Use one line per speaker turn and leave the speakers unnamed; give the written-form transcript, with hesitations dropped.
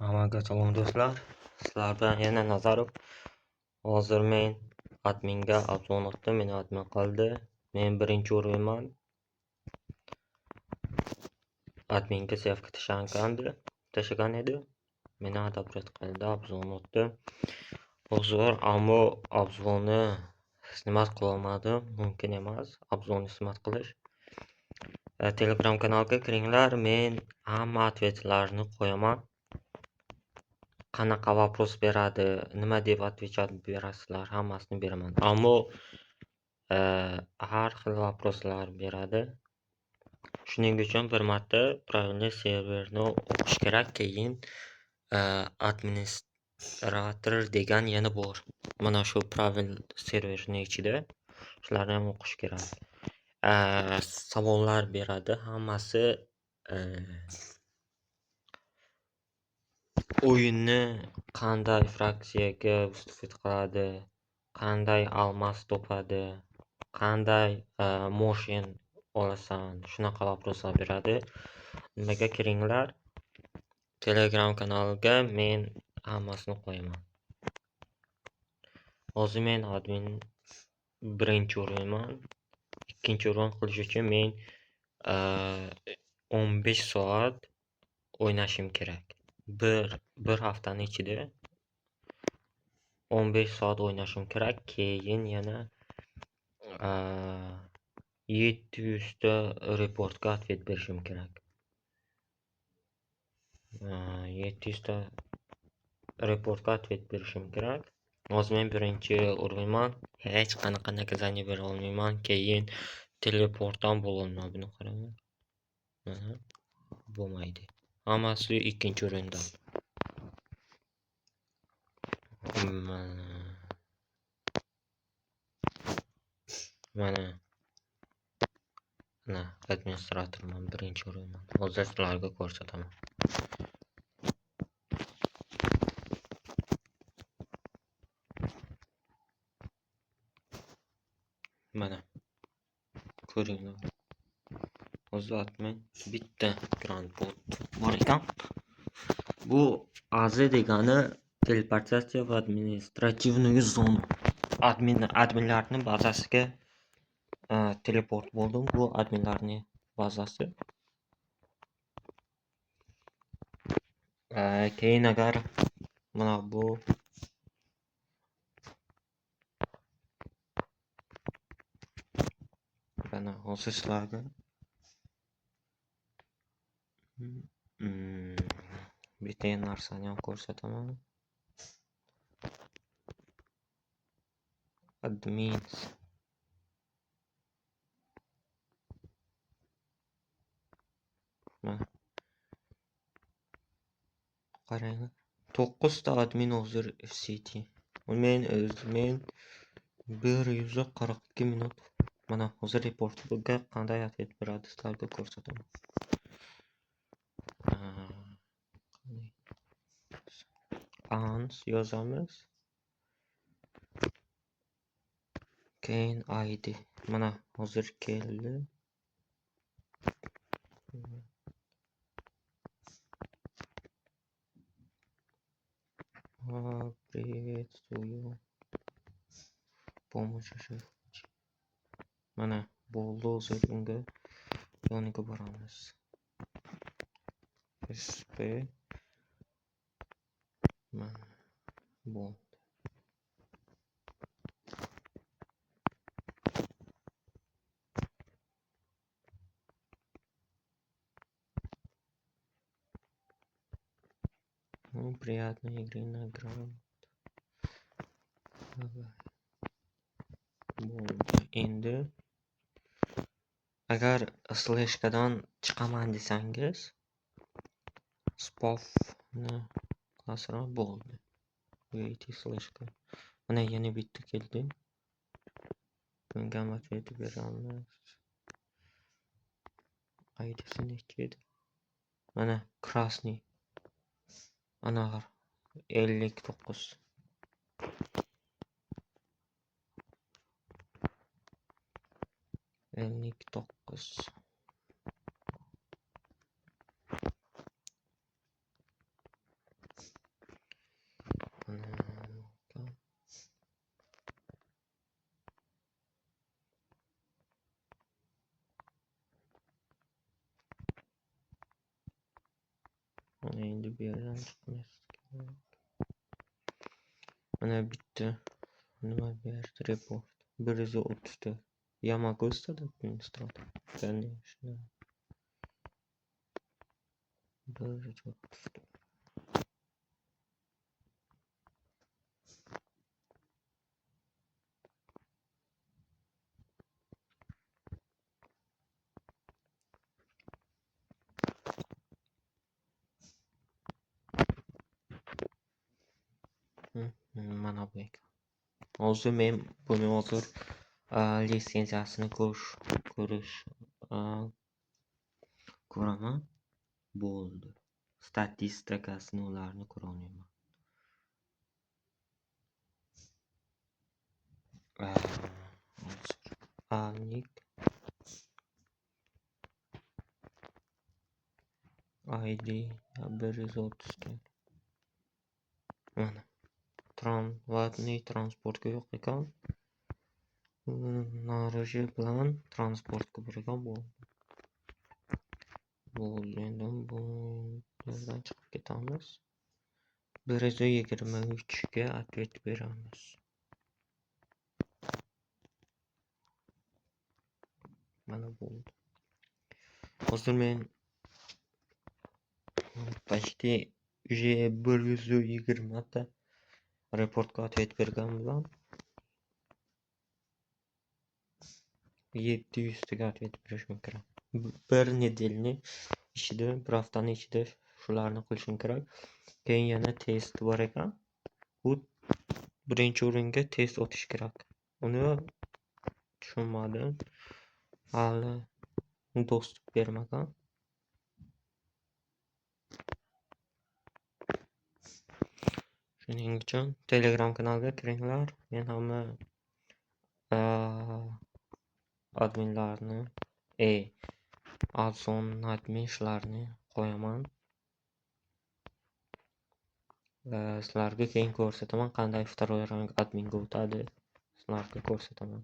Hammaga salom do'stlar. Sizlar bilan yana Nazarov. Hozir men adminga obzon o'tdim, meni admin qildi. Men birinchi o'rinman. Adminga sevgi tashagan edi. Meni adabret qildi, obzon o'tdi. Hozir ammo obzonni xizmat qilolmadim, mumkin emas obzonni xizmat qilish. Telegram kanalga kiringlar, men hamma ответlarni qo'yaman. Qanaqa вопрос beradi, nima deb отвечать berasizlar, hammasini beraman. Ammo har xil вопросlar beradi. Shuning uchun bir marta правильный serverni o'qish kerak, keyin administrator degan yana bor. Mana shu правильный serverning ichida shularni ham o'qish kerak. Savollar beradi, hammasi o'yinni qanday fraksiyaga vstupit qiladi, qanday almas topadi, qanday motion olasan, shunaqa vопросlar beradi. Nimaga kiringlar, Telegram kanaliga men hammasini qo'yaman. Hozir men admin birinchi o'rinman. Ikkinchi o'rin qilish uchun men 15 soat o'ynashim kerak. Bir haftani ichida 15 soat o'ynashim kerak. Keyin yana 700 ta reportga ответ berishim kerak. 700 ta reportga ответ berishim kerak. Hozir men birinchi o'rinman. Hech qanaqa naказание bera olmayman. Keyin teleportdan bo'lolmayman. Buni qarang. Bo'lmaydi. Hammasi ikkinchi o'rinda. Mana administratorman, birinchi o'rinman. Hozir sizlarga ko'rsataman. Mana ko'ringlar. Hozir admin bitta grand bot bor ekan. Bu AZ degani teleportatsiya va administrativniy zona. Adminlarning bazasiga teleport bo'ldim. Bu adminlarning bazasi. Keyin agar mana bu mana hozir sizlarga bitta narsani ham ko'rsataman. Admins qarang, 9 ta admin hozir FCT. Men 142 minut. Mana hozir reportga qanday ответ beradi sizlarga ko'rsataman. Ans yozamiz. Keyin ID. Mana hozir keldi. Приветствую. Помощь ошибки. Mana bo'ldi, hozir unga yoniga boramiz. SP mana bo'ldi. Приятной игры на гранд. Endi agar slashkadan chiqaman desangiz, spofni qilasizlar, bo'ldi. Wait slashka. Mana yana bitta keldi. Bunga ответ beramiz. ID'si necha edi? Mana krasniy. Ana 59. Mana endi bu yerdan chiqmaslik kerak. Mana bitta nima berdi report 134. Yamagusta administrator. Конечно. 134. Mana bu ekan. Hozir men buni litsenziyasini ko'raman. Bo'ldi. Statistikasini ularni ko'ra olmayman. Aniq ID 134. Mana vatniy transportga yo'q ekan. Noroji bilan transportga birga bo'ldi. Endi bu yerdan chiqib ketamiz. 123 ga ответ beramiz. Mana bo'ldi. Hozir men почти уже 120 ta reportga ответ bergan bilan 700 taga ответ berishim kerak. Bir nedelni ichida, bir haftani ichida shularni qilishim kerak. Keyin yana test bor ekan. Bu birinchi o'ringa test o'tish kerak. Uni tushunmadim. Hali dostуп bermagan. Shuning uchun Telegram kanalga kiringlar. Men hamma adminlarni, Ozon admin shularni qo'yaman. Sizlarga keyin ko'rsataman qanday второй ранг adminga o'tadi. Sizlarga ko'rsataman.